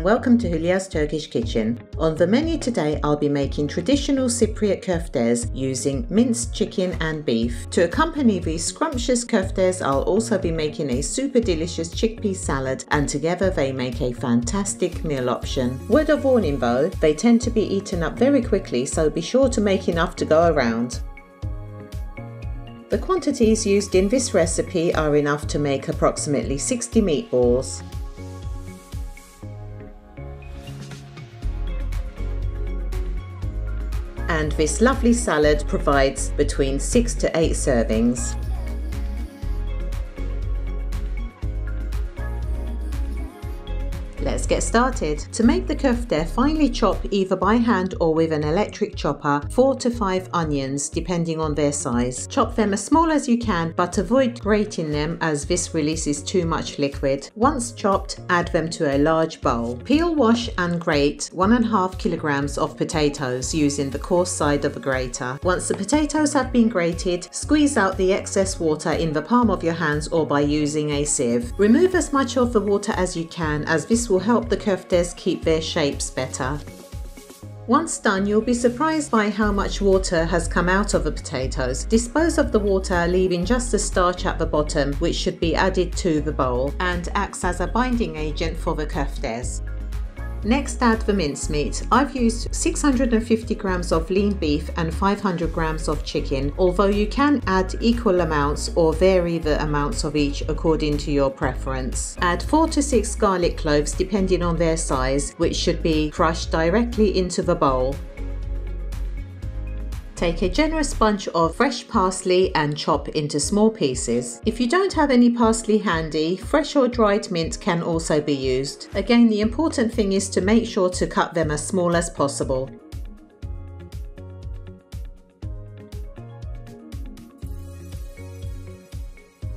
Welcome to Hülya's Turkish Kitchen. On the menu today I'll be making traditional Cypriot koftes using minced chicken and beef. To accompany these scrumptious koftes I'll also be making a super delicious chickpea salad, and together they make a fantastic meal option. Word of warning though, they tend to be eaten up very quickly, so be sure to make enough to go around. The quantities used in this recipe are enough to make approximately 60 meatballs. And this lovely salad provides between 6 to 8 servings. Let's get started. To make the kofte, finely chop either by hand or with an electric chopper 4 to 5 onions depending on their size. Chop them as small as you can, but avoid grating them as this releases too much liquid. Once chopped, add them to a large bowl. Peel, wash and grate 1.5 kilograms of potatoes using the coarse side of a grater. Once the potatoes have been grated, squeeze out the excess water in the palm of your hands or by using a sieve. Remove as much of the water as you can, as this will help the koftes keep their shapes better. Once done, you'll be surprised by how much water has come out of the potatoes. Dispose of the water, leaving just the starch at the bottom, which should be added to the bowl and acts as a binding agent for the koftes. Next, add the mincemeat. I've used 650 grams of lean beef and 500 grams of chicken, although you can add equal amounts or vary the amounts of each according to your preference. Add 4 to 6 garlic cloves depending on their size, which should be crushed directly into the bowl. Take a generous bunch of fresh parsley and chop into small pieces. If you don't have any parsley handy, fresh or dried mint can also be used. Again, the important thing is to make sure to cut them as small as possible.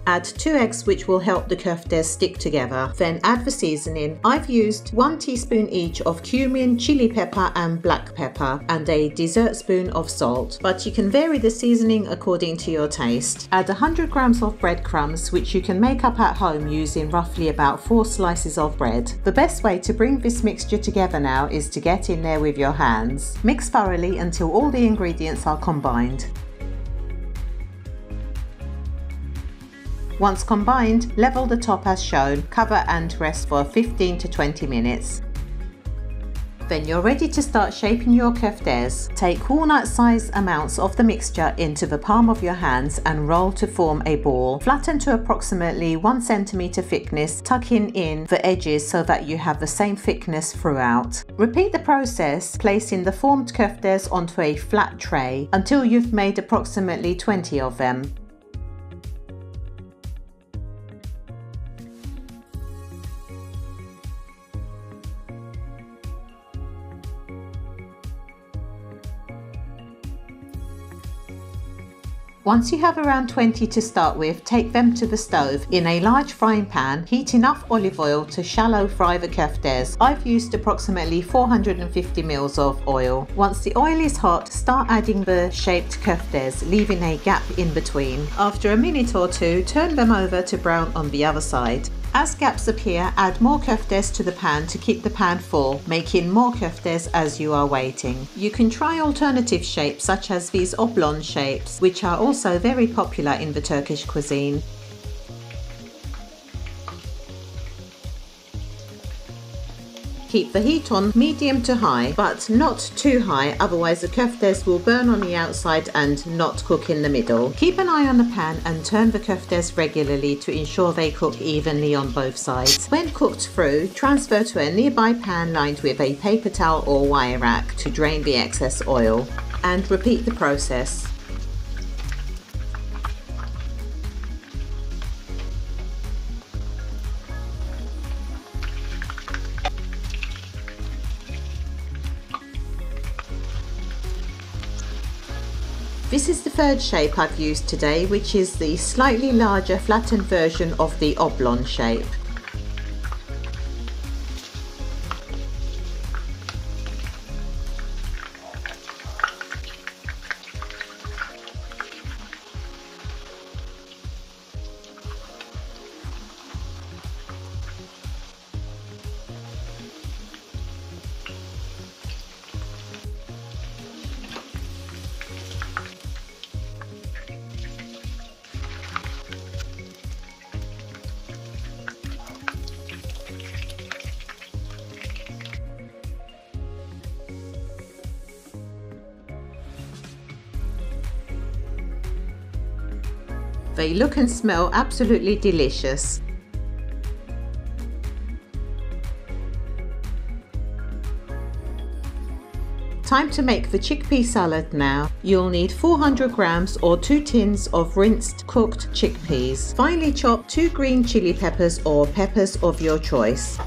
Add 2 eggs, which will help the koftes stick together. Then add the seasoning. I've used 1 teaspoon each of cumin, chili pepper and black pepper, and a dessert spoon of salt, but you can vary the seasoning according to your taste. Add 100 grams of breadcrumbs, which you can make up at home using roughly about 4 slices of bread. The best way to bring this mixture together now is to get in there with your hands. Mix thoroughly until all the ingredients are combined. Once combined, level the top as shown, cover and rest for 15 to 20 minutes. Then you're ready to start shaping your koftes. Take walnut-sized amounts of the mixture into the palm of your hands and roll to form a ball. Flatten to approximately 1 centimeter thickness, tucking in the edges so that you have the same thickness throughout. Repeat the process, placing the formed koftes onto a flat tray until you've made approximately 20 of them. Once you have around 20 to start with, take them to the stove. In a large frying pan, heat enough olive oil to shallow fry the koftes. I've used approximately 450 ml of oil. Once the oil is hot, start adding the shaped koftes, leaving a gap in between. After a minute or two, turn them over to brown on the other side. As gaps appear, add more koftes to the pan to keep the pan full, making more koftes as you are waiting. You can try alternative shapes such as these oblong shapes, which are also very popular in the Turkish cuisine. Keep the heat on medium to high, but not too high, otherwise the koftes will burn on the outside and not cook in the middle. Keep an eye on the pan and turn the koftes regularly to ensure they cook evenly on both sides. When cooked through, transfer to a nearby pan lined with a paper towel or wire rack to drain the excess oil, and repeat the process. This is the third shape I've used today, which is the slightly larger flattened version of the oblong shape. They look and smell absolutely delicious. Time to make the chickpea salad now. You'll need 400 grams or 2 tins of rinsed cooked chickpeas. Finely chop 2 green chili peppers or peppers of your choice.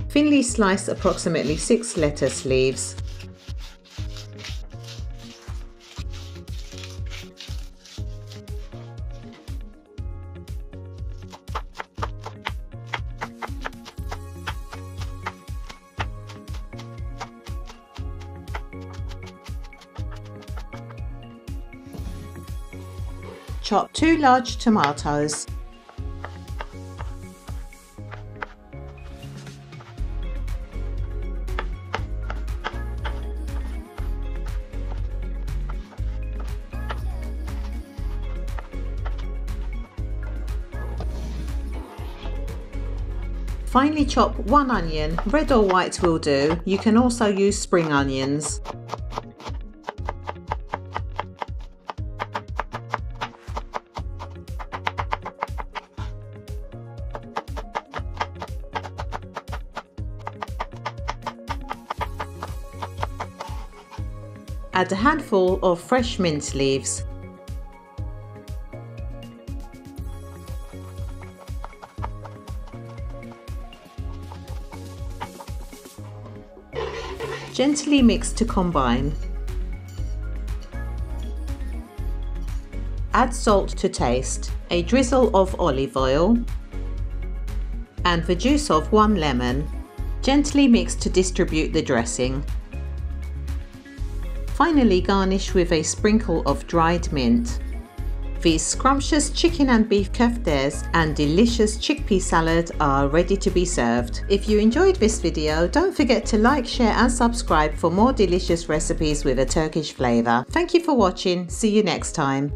Thinly slice approximately 6 lettuce leaves. Chop 2 large tomatoes. Finely chop 1 onion, red or white will do. You can also use spring onions. Add a handful of fresh mint leaves. Gently mix to combine. Add salt to taste, a drizzle of olive oil, and the juice of 1 lemon. Gently mix to distribute the dressing. Finally garnish with a sprinkle of dried mint. These scrumptious chicken and beef köftes and delicious chickpea salad are ready to be served. If you enjoyed this video, don't forget to like, share and subscribe for more delicious recipes with a Turkish flavour. Thank you for watching. See you next time.